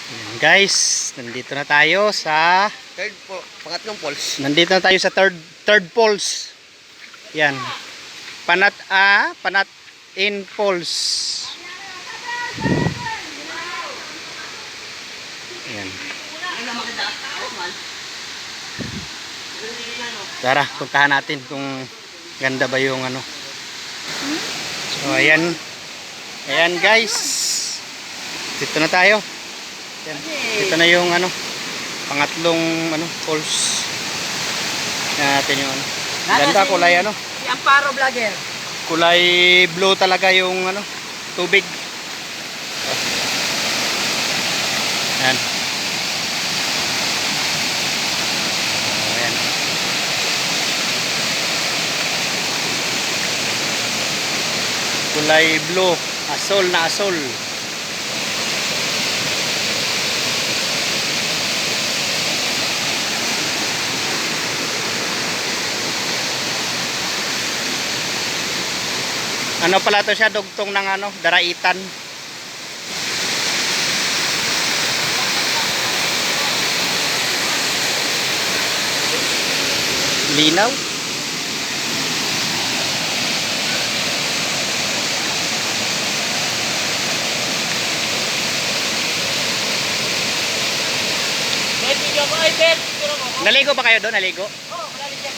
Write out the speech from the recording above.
Ayan, guys, nandito na tayo sa Pangatlong falls. nandito na tayo sa third falls. Yan. Panat in Falls. Yan. Tara, puntahan natin kung ganda ba yung ano. So ayan. Ayan guys. Dito na tayo. Yan. Dito na yung ano, pangatlong ano, falls. Yan natin yung ano. Ganda kulay ano. Si Amparo Vlogger. Kulay blue talaga yung ano, tubig. Yan. Ayan. Kulay blue, asol na asol. Ano pala to siya, dugtong ng ano, Daraitan. Linaw. Naligo ba kayo doon? Naligo? Oo, malalim yan.